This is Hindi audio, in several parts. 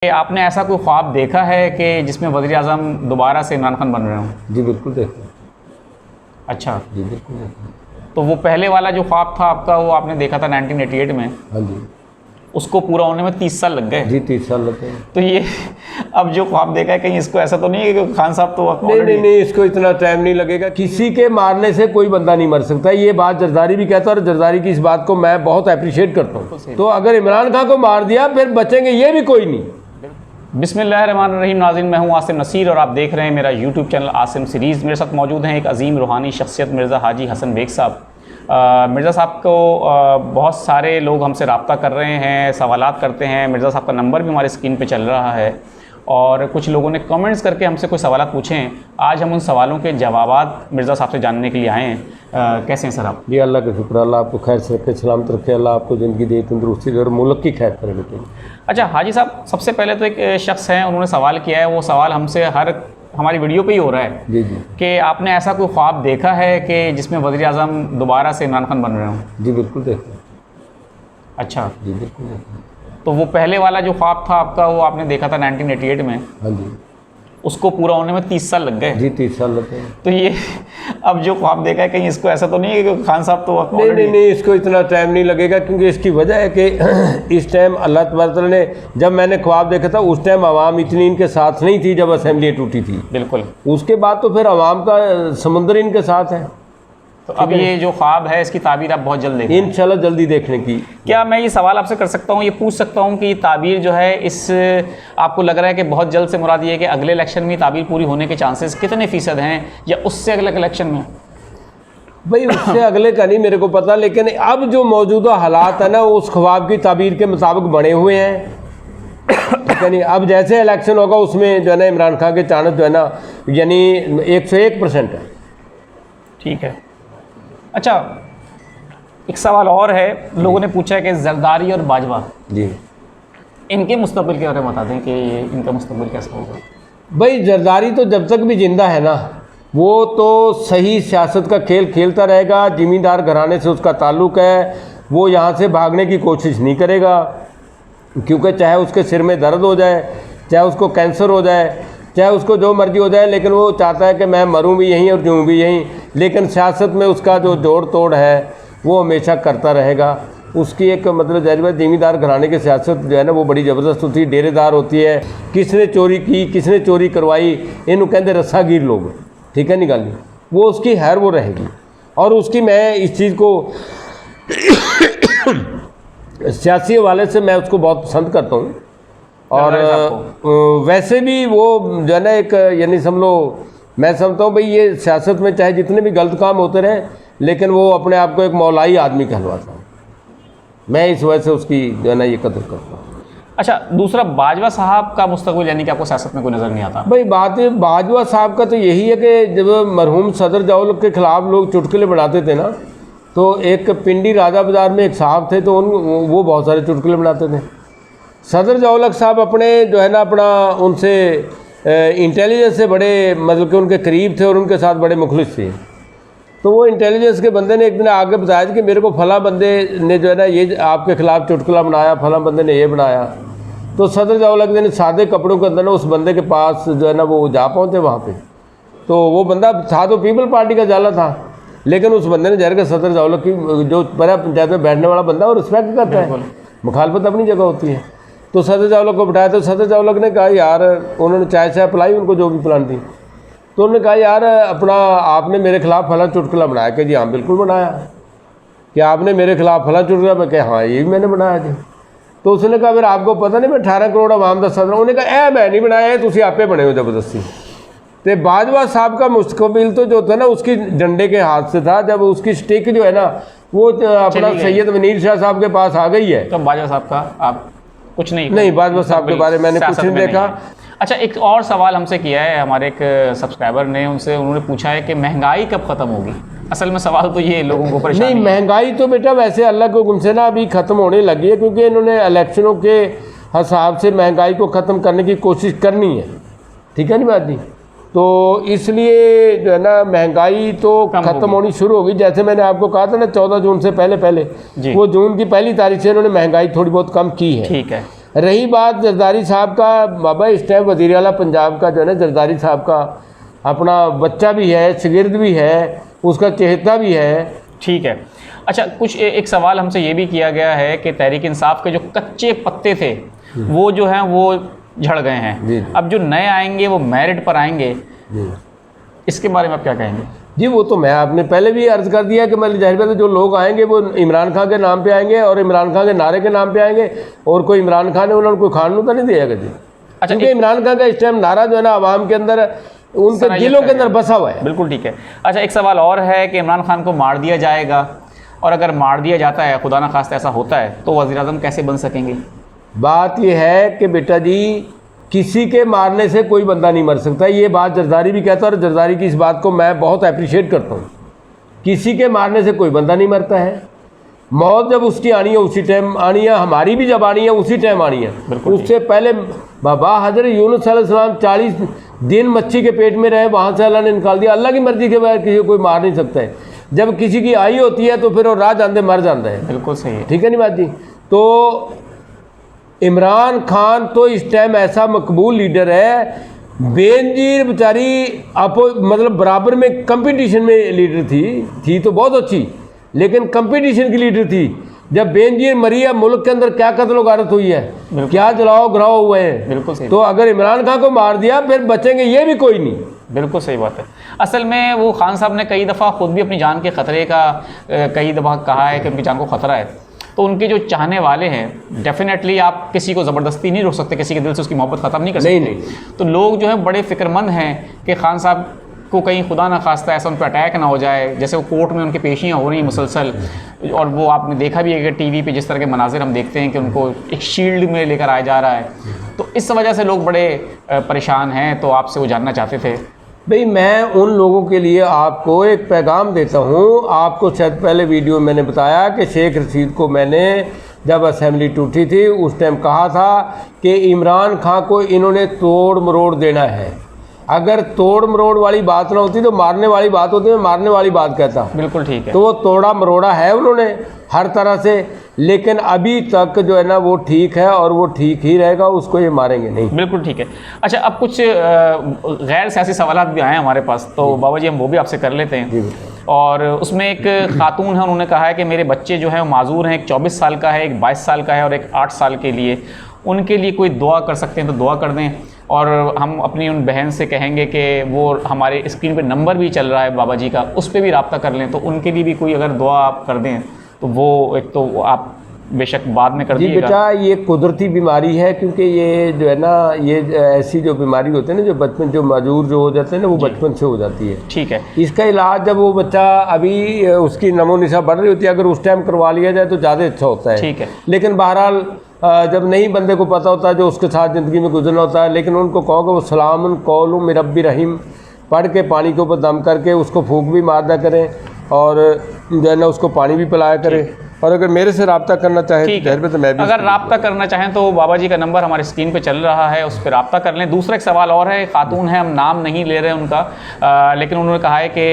आपने ऐसा कोई ख्वाब देखा है कि जिसमें वज़ीर आज़म दोबारा से इमरान खान बन रहे हों? जी बिल्कुल देखा। अच्छा, जी बिल्कुल देखा। तो वो पहले वाला जो ख्वाब था आपका, वो आपने देखा था 1988 में, हाँ जी। उसको पूरा होने में 30 साल लग गए। जी 30 साल लगे। तो ये अब जो ख्वाब देखा है, कहीं इसको ऐसा तो नहीं है कि खान साहब तो नहीं, इसको इतना टाइम नहीं लगेगा। किसी के मारने से कोई बंदा नहीं मर सकता। ये बात जरदारी भी कहता है और जरदारी की इस बात को मैं बहुत अप्रिशिएट करता हूँ। तो अगर इमरान खान को मार दिया फिर बचेंगे ये भी कोई नहीं। बिस्मिल्लाहिर्रहमानिर्रहीम। नाज़रीन, मैं हूँ आसिम नसीर और आप देख रहे हैं मेरा यूट्यूब चैनल आसिम सीरीज़। मेरे साथ मौजूद हैं एक अजीम रूहानी शख्सियत मिर्ज़ा हाजी हसन बेग साहब। मिर्ज़ा साहब को बहुत सारे लोग हमसे रब्ता कर रहे हैं, सवालात करते हैं। मिर्ज़ा साहब का नंबर भी हमारे स्क्रीन पे चल रहा है और कुछ लोगों ने कमेंट्स करके हमसे कुछ सवालात पूछे हैं। आज हम उन सवालों के जवाबात मिर्ज़ा साहब से जानने के लिए आए हैं। कैसे हैं सर आप? जी अल्लाह का शुक्र, अल्लाह आपको खैर से रखे, सलामत रखे, अल्लाह आपको ज़िंदगी दे, तंदुरुस्ती दे और मुल्क की खैर करे। बेटे अच्छा हाजी साहब, सबसे पहले तो एक शख्स हैं, उन्होंने सवाल किया है, वो सवाल हमसे हमारी वीडियो पे ही हो रहा है। जी जी। कि आपने ऐसा कोई ख्वाब देखा है कि जिसमें वज़ीर आज़म दोबारा से इमरान खान बन रहे हों? जी बिल्कुल देखा। अच्छा, जी बिल्कुल देखा। तो वो पहले वाला जो ख्वाब था आपका, वो आपने देखा था 1988 में, हाँ जी। उसको पूरा होने में 30 साल लग गए। जी 30 साल लगे। तो ये अब जो ख्वाब देखा है, कहीं इसको ऐसा तो नहीं है कि खान साहब तो नहीं, इसको इतना टाइम नहीं लगेगा क्योंकि इसकी वजह है कि इस टाइम अल्लाह तबारक तआला ने, जब मैंने ख्वाब देखा था उस टाइम आवाम इतनी इनके साथ नहीं थी जब असेंबली टूटी थी। बिल्कुल। उसके बाद तो फिर आवाम का समुंदर इनके साथ है। तो अब ये जो ख्वाब है, इसकी ताबीर आप बहुत जल्द देखें इंशाल्लाह जल्दी देखने की। क्या मैं ये सवाल आपसे कर सकता हूँ, ये पूछ सकता हूँ कि ये ताबीर जो है, इस आपको लग रहा है कि बहुत जल्द से मुराद ये है कि अगले इलेक्शन में ताबीर पूरी होने के चांसेस कितने फ़ीसद हैं, या उससे अगले इलेक्शन में? भाई उससे अगले का नहीं मेरे को पता, लेकिन अब जो मौजूदा हालात है ना, उस ख्वाब की ताबीर के मुताबिक बने हुए हैं। यानी अब जैसे इलेक्शन होगा उसमें जो है ना इमरान खान के चाणस जो है ना, यानी 101% है। ठीक है। अच्छा, एक सवाल और है, लोगों ने पूछा है कि जरदारी और बाजवा जी, इनके मुस्तकबिल के बारे में बता दें कि इनका मुस्तकबिल कैसा होगा? भाई जरदारी तो जब तक भी जिंदा है ना, वो तो सही सियासत का खेल खेलता रहेगा। ज़मींदार घराने से उसका ताल्लुक़ है, वो यहाँ से भागने की कोशिश नहीं करेगा, क्योंकि चाहे उसके सिर में दर्द हो जाए, चाहे उसको कैंसर हो जाए, चाहे उसको जो मर्जी हो जाए, लेकिन वो चाहता है कि मैं मरूं भी यहीं और जीऊँ भी यहीं। लेकिन सियासत में उसका जो जोड़ तोड़ है वो हमेशा करता रहेगा। उसकी एक मतलब जाहिर ज़मींदार घराने की सियासत जो है ना, वो बड़ी ज़बरदस्त होती है, डेरेदार होती है। किसने चोरी की, किसने चोरी करवाई, इन्हों कहते रस्सागीर लोग, ठीक है, निकाली, वो उसकी हैर वो रहेगी। और उसकी मैं इस चीज़ को सियासी हवाले से मैं उसको बहुत पसंद करता हूँ। और वैसे भी वो जो है ना एक, यानी समझ लो, मैं समझता हूँ भाई ये सियासत में चाहे जितने भी गलत काम होते रहे, लेकिन वो अपने आप को एक मौलाई आदमी कहलवाता है। मैं इस वजह से उसकी जो है ना ये कदर करता हूँ। अच्छा, दूसरा बाजवा साहब का मुस्तकबिल, यानी कि आपको सियासत में कोई नज़र नहीं आता? भाई बात बाजवा साहब का तो यही है कि जब मरहूम सदर जाओल के ख़िलाफ़ लोग चुटकुले बनाते थे ना, तो एक पिंडी राजा बाज़ार में एक साहब थे, तो वो बहुत सारे चुटकुले बनाते थे। सदर जाओलक साहब अपने जो है ना अपना उनसे इंटेलिजेंस से बड़े मतलब कि उनके करीब थे और उनके साथ बड़े मुखलिस थे। तो वो इंटेलिजेंस के बंदे ने एक दिन आगे बताया कि मेरे को फला बंदे ने जो है ना ये आपके ख़िलाफ़ चुटकुला बनाया, फला बंदे ने ये बनाया। तो सदर जाओलक ने सादे कपड़ों के अंदर ना उस बंदे के पास जो है ना वो जा पहुँचे वहाँ पे। तो वो बंदा था तो पीपल पार्टी का जाला था, लेकिन उस बंदे ने जहर के सदर जाओलक की जो बड़ा पंचायत में बैठने वाला बंदा, वो रिस्पेक्ट करता है, मुखालफत अपनी जगह होती है। तो सदर जाओलक को बिठाया, तो सदर जाओलक ने कहा यार, उन्होंने चाय चाय पिलाई उनको, जो भी पिलानी थी। तो उन्होंने कहा यार अपना आपने मेरे खिलाफ़ फला चुटकुला बनाया? कि जी हाँ बिल्कुल बनाया। कि आपने मेरे खिलाफ़ फला चुटकुला? मैं कहा हाँ ये भी मैंने बनाया जी। तो उसने कहा फिर आपको पता नहीं मैं 18 करोड़ आवाम का सदर? उन्होंने कहा मैं नहीं बनाया, तुम आपे बने हो ज़बरदस्ती। तो बाजवा साहब का मुस्तकबिल तो जो था ना उसकी डंडे के हाथ से था, जब उसकी स्टिक जो है ना वो अपना सैयद मनीर शाह साहब के पास आ गई है। तो बाजवा साहब का आप कुछ नहीं बाजवा साहब के बारे में मैंने कुछ नहीं देखा। अच्छा, एक और सवाल हमसे किया है हमारे एक सब्सक्राइबर ने, उन्होंने पूछा है कि महंगाई कब ख़त्म होगी? असल में सवाल तो ये लोगों को परेशानी नहीं, महंगाई तो बेटा वैसे अल्लाह के हुक्म से ना अभी ख़त्म होने लगी है, क्योंकि इन्होंने इलेक्शनों के हिसाब से महंगाई को ख़त्म करने की कोशिश करनी है, ठीक है नहीं बात जी। तो इसलिए जो है ना महंगाई तो ख़त्म होनी शुरू होगी। जैसे मैंने आपको कहा था ना 14 जून से पहले वो जून की पहली तारीख से इन्होंने महंगाई थोड़ी बहुत कम की है। ठीक है। रही बात जरदारी साहब का, बाबा इस टाइम वज़ीर आला पंजाब का जो है ना जरदारी साहब का अपना बच्चा भी है, शागिर्द भी है, उसका चहेता भी है। ठीक है। अच्छा, कुछ एक सवाल हमसे ये भी किया गया है कि तहरीक इंसाफ के जो कच्चे पत्ते थे वो जो हैं वो झड़ गए हैं, अब जो नए आएंगे वो मेरिट पर आएंगे, इसके बारे में आप क्या कहेंगे? जी वो तो मैं आपने पहले भी अर्ज़ कर दिया कि मैं जाहिर बात है जो लोग आएंगे वो इमरान खान के नाम पे आएंगे और इमरान खान के नारे के नाम पे आएंगे, और कोई इमरान खान ने उन्होंने कोई खान तो नहीं दिया जी। अच्छा, क्योंकि इमरान खान का इस टाइम नारा जो है ना आवाम के अंदर, उनके दिलों के अंदर बसा हुआ है। बिल्कुल ठीक है। अच्छा, एक सवाल और है कि इमरान खान को मार दिया जाएगा, और अगर मार दिया जाता है, खुदा न खास्ता ऐसा होता है, तो वज़ीर आज़म कैसे बन सकेंगे? बात यह है कि बेटा जी किसी के मारने से कोई बंदा नहीं मर सकता, ये बात जरदारी भी कहता है, और जरदारी की इस बात को मैं बहुत अप्रिशिएट करता हूँ। किसी के मारने से कोई बंदा नहीं मरता है। मौत जब उसकी आनी है उसी टाइम आनी है, हमारी भी जब आनी है उसी टाइम आनी है। उससे पहले बाबा हज़रत यूनुस अलैहिस्सलाम 40 दिन मच्छी के पेट में रहे, वहाँ से अल्लाह ने निकाल दिया। अल्लाह की मर्जी के बगैर किसी को कोई मार नहीं सकता है। जब किसी की आई होती है तो फिर वो राह जानते मर जाता है। बिल्कुल सही है। ठीक है नहीं बात जी। तो इमरान खान तो इस टाइम ऐसा मकबूल लीडर है, बेनजीर बेचारी मतलब बराबर में कंपटीशन में लीडर थी तो बहुत अच्छी, लेकिन कंपटीशन की लीडर थी। जब बेनजीर मरी है, मुल्क के अंदर क्या कत्ल गारत हुई है, क्या जलाओ घराओ हुए हैं। बिल्कुल सही। तो अगर इमरान खान को मार दिया फिर बचेंगे ये भी कोई नहीं। बिल्कुल सही बात है। असल में वो खान साहब ने कई दफ़ा ख़ुद भी अपनी जान के ख़तरे का कई दफ़ा कहा है कि उनकी जान को ख़तरा है, तो उनके जो चाहने वाले हैं डेफिनेटली आप किसी को ज़बरदस्ती नहीं रोक सकते, किसी के दिल से उसकी मोहब्बत ख़त्म नहीं कर सकते। नहीं। तो लोग जो है बड़े फ़िक्रमंद हैं कि खान साहब को कहीं खुदा ना खास्ता ऐसा उन पर अटैक ना हो जाए। जैसे वो कोर्ट में उनकी पेशियाँ हो रही हैं मुसलसल, और वो आपने देखा भी है कि टीवी पे जिस तरह के मनाजिर हम देखते हैं कि उनको एक शील्ड में लेकर आया जा रहा है, तो इस वजह से लोग बड़े परेशान हैं। तो आपसे वो जानना चाहते थे। भाई मैं उन लोगों के लिए आपको एक पैगाम देता हूँ। आपको शायद पहले वीडियो में मैंने बताया कि शेख रशीद को मैंने जब असेंबली टूटी थी उस टाइम कहा था कि इमरान खान को इन्होंने तोड़ मरोड़ देना है। अगर तोड़ मरोड़ वाली बात ना होती तो मारने वाली बात होती, मैं मारने वाली बात कहता। बिल्कुल ठीक है। तो वो तोड़ा मरोड़ा है उन्होंने हर तरह से, लेकिन अभी तक जो है ना वो ठीक है और वो ठीक ही रहेगा, उसको ये मारेंगे नहीं। बिल्कुल ठीक है। अच्छा, अब कुछ गैर सियासी सवाल भी आए हैं हमारे पास, तो बाबा जी हम वो भी आपसे कर लेते हैं। और उसमें एक खातून है, उन्होंने कहा है कि मेरे बच्चे जो हैं वो माजूर हैं, एक 24 साल का है, एक 22 साल का है और एक 8 साल के लिए, उनके लिए कोई दुआ कर सकते हैं तो दुआ कर दें। और हम अपनी उन बहन से कहेंगे कि वो हमारे स्क्रीन पे नंबर भी चल रहा है बाबा जी का, उस पर भी रब्ता कर लें, तो उनके लिए भी कोई अगर दुआ आप कर दें तो वो एक तो आप बेशक बाद में कर जी दीजिएगा। बेटा ये कुदरती बीमारी है, क्योंकि ये जो है ना ये ऐसी जो बीमारी होती है ना, जो बचपन जो माजूर जो हो जाते हैं ना वो बचपन से हो जाती है। ठीक है। इसका इलाज जब वो बच्चा अभी उसकी नमो निशा बढ़ रही होती है, अगर उस टाइम करवा लिया जाए तो ज़्यादा अच्छा होता है। ठीक है। लेकिन बहरहाल जब नहीं बंदे को पता होता है जो उसके साथ ज़िंदगी में गुजरना होता है, लेकिन उनको कहो कि वो सलामुन कौलुम मिर रब्बि रहीम पढ़ के पानी के ऊपर दम करके उसको फूंक भी मार दिया करें, और जो है ना उसको पानी भी पिलाया करें। और अगर मेरे से रब्ता करना चाहें तो मैं भी, अगर रब्ता करना चाहें तो बाबा जी का नंबर हमारे स्क्रीन पे चल रहा है, उस पर रब्ता कर लें। दूसरा एक सवाल और है, खातून है, हम नाम नहीं ले रहे हैं उनका, लेकिन उन्होंने कहा है कि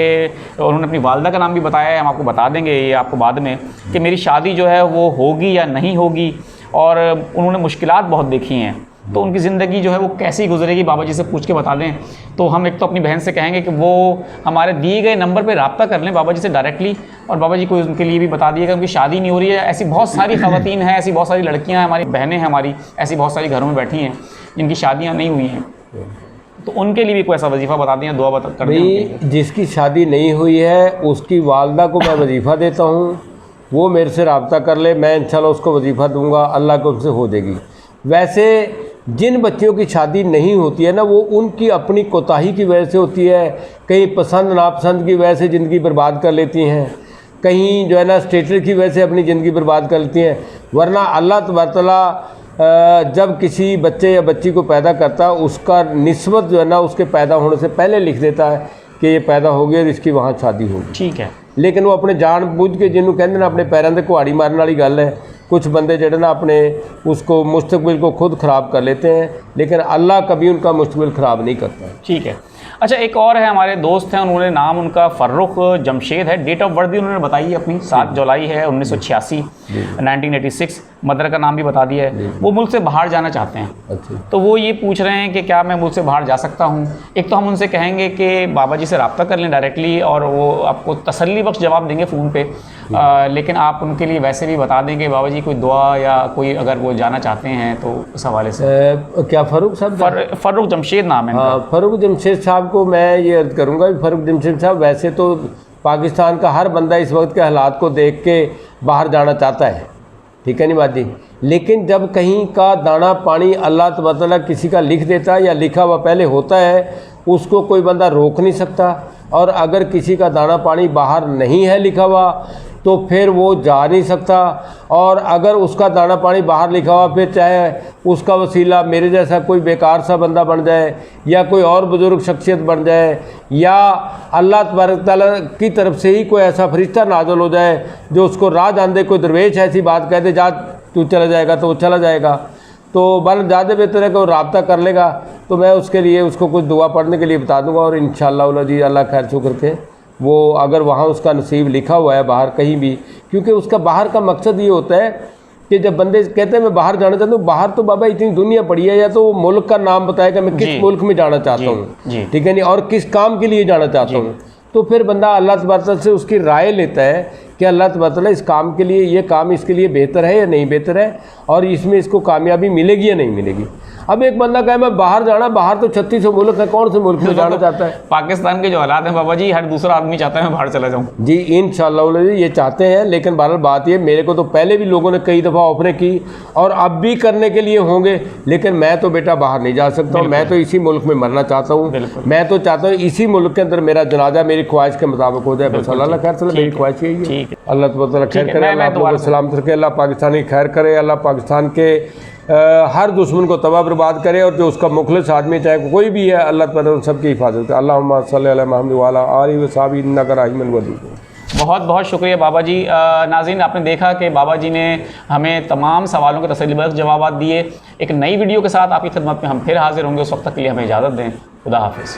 उन्होंने अपनी वालदा का नाम भी बताया है, हम आपको बता देंगे ये आपको बाद में, कि मेरी शादी जो है वो होगी या नहीं होगी, और उन्होंने मुश्किलात बहुत देखी हैं, तो उनकी ज़िंदगी जो है वो कैसी गुजरेगी, बाबा जी से पूछ के बता दें। तो हम एक तो अपनी बहन से कहेंगे कि वो हमारे दिए गए नंबर पे रब्ता कर लें बाबा जी से डायरेक्टली, और बाबा जी को उनके लिए भी बता दिएगा उनकी शादी नहीं हो रही है। ऐसी बहुत सारी ख़वातीन हैं, ऐसी बहुत सारी लड़कियां हैं, हमारी बहनें हैं, हमारी ऐसी बहुत सारी घरों में बैठी हैं जिनकी शादियाँ नहीं हुई हैं, तो उनके लिए भी कोई ऐसा वजीफ़ा बता दें, दुआ बता कर दें। जिसकी शादी नहीं हुई है उसकी वालदा को मैं वजीफ़ा देता हूँ, वो मेरे से रब्ता कर ले, मैं इंशाल्लाह उसको वजीफ़ा दूँगा, अल्लाह को उनसे हो जाएगी। वैसे जिन बच्चियों की शादी नहीं होती है ना, वो उनकी अपनी कोताही की वजह से होती है, कहीं पसंद नापसंद की वजह से ज़िंदगी बर्बाद कर लेती हैं, कहीं जो है ना स्टेटस की वजह से अपनी ज़िंदगी बर्बाद कर लेती हैं। वरना अल्लाह तबारक तआला जब किसी बच्चे या बच्ची को पैदा करता है उसका निस्बत जो है ना उसके पैदा होने से पहले लिख देता है कि ये पैदा हो गया और इसकी वहाँ शादी होगी। ठीक है। लेकिन वो अपने जान बूझ के जिन्होंने कहते हैं अपने पैरों से कुहाड़ी मारने वाली गल है, कुछ बंदे जड़े ना अपने उसको मुस्तकबिल को खुद ख़राब कर लेते हैं, लेकिन अल्लाह कभी उनका मुस्तकबिल ख़राब नहीं करता। ठीक है। अच्छा, एक और है, हमारे दोस्त हैं, उन्होंने नाम उनका फ़र्रुख जमशेद है, डेट ऑफ बर्थ भी उन्होंने बताई है अपनी, 7 जुलाई है 1986, 1986, मदर का नाम भी बता दिया है। वो मुल्क से बाहर जाना चाहते हैं। अच्छा। तो वो ये पूछ रहे हैं कि क्या मैं मुल्क से बाहर जा सकता हूँ। एक तो हम उनसे कहेंगे कि बाबा जी से रब्ता कर लें डायरेक्टली, और वो आपको तसल्ली बख्श जवाब देंगे फ़ोन पे, लेकिन आप उनके लिए वैसे भी बता देंगे बाबा जी कोई दुआ या कोई अगर वो जाना चाहते हैं तो इस हवाले से। क्या फ़र्रुख साहब? फ़र्रुख जमशेद नाम है। हाँ, फ़र्रुख जमशेद साहब को मैं ये अर्ज़ करूँगा कि फ़र्रुख जमशेद साहब, वैसे तो पाकिस्तान का हर बंदा इस वक्त के हालात को देख के बाहर जाना चाहता है, ठीक है नहीं बात जी, लेकिन जब कहीं का दाना पानी अल्लाह तबारक तआला किसी का लिख देता है या लिखा हुआ पहले होता है, उसको कोई बंदा रोक नहीं सकता। और अगर किसी का दाना पानी बाहर नहीं है लिखा हुआ तो फिर वो जा नहीं सकता। और अगर उसका दाना पानी बाहर लिखा हुआ, फिर चाहे उसका वसीला मेरे जैसा कोई बेकार सा बंदा बन जाए या कोई और बुज़ुर्ग शख्सियत बन जाए, या अल्लाह तबारक तआला की तरफ से ही कोई ऐसा फरिश्ता नाज़िल हो जाए जो उसको राह जान दे, कोई दरवेश ऐसी बात कह दे जा तू चला जाएगा, तो वो चला जाएगा। तो बल ज़्यादा बेहतर है कि वो रब्ता कर लेगा, तो मैं उसके लिए उसको कुछ दुआ पढ़ने के लिए बता दूंगा, और इंशाअल्लाह जी अल्लाह खैर शुक्र के वो अगर वहाँ उसका नसीब लिखा हुआ है बाहर कहीं भी, क्योंकि उसका बाहर का मकसद ये होता है कि जब बंदे कहते हैं मैं बाहर जाना चाहता हूँ, बाहर तो बाबा इतनी दुनिया पड़ी है, या तो वो मुल्क का नाम बताए कि मैं किस मुल्क में जाना चाहता हूँ, ठीक है नहीं, और किस काम के लिए जाना चाहता हूँ। तो फिर बंदा अल्लाह तबारक तआला से उसकी राय लेता है कि अल्लाह तबारक तआला इस काम के लिए, ये काम इसके लिए बेहतर है या नहीं बेहतर है, और इसमें इसको कामयाबी मिलेगी या नहीं मिलेगी। अब एक बंदा कहे मैं बाहर जाना, बाहर तो 36 मुल्क है, कौन से मुल्क में जाना चाहता है? पाकिस्तान के जो हालात हैं बाबा जी, हर दूसरा आदमी चाहता है मैं बाहर चला जाऊँ। जी इंशाअल्लाह जी ये चाहते हैं, लेकिन बहरहाल बात ये, मेरे को तो पहले भी लोगों ने कई दफ़ा ऑफरें की और अब भी करने के लिए होंगे, लेकिन मैं तो बेटा बाहर नहीं जा सकता हूँ, मैं तो इसी मुल्क में मरना चाहता हूँ। मैं तो चाहता हूँ इसी मुल्क के अंदर मेरा जनाजा मेरी ख्वाहिश के मुताबिक हो जाए, बस अल्लाह खैर चले, मेरी ख्वाहिश यही है। अल्लाह तबारक खैर करे, अल्लाह सलामत रखे, अल्लाह पाकिस्तानी खैर करे, अल्लाह पाकिस्तान के हर दुश्मन को तबाह बर्बाद करे, और जो उसका मुखलिस आदमी चाहे कोई भी है, अल्लाह ताला उन सब की हिफाजत करे। अल्लाहुम्मा सल्ली अला मुहम्मद व अला आलिहि व सहाबिहि इन्नका रहीमुन वदूद। बहुत बहुत शुक्रिया बाबा जी। नाज़रीन, आपने देखा कि बाबा जी ने हमें तमाम सवालों के तसल्लीबख्श जवाब दिए। एक नई वीडियो के साथ आपकी खिदमत में हम फिर हाजिर होंगे, उस वक्त तक के लिए हमें इजाज़त दें। खुदा हाफिज़।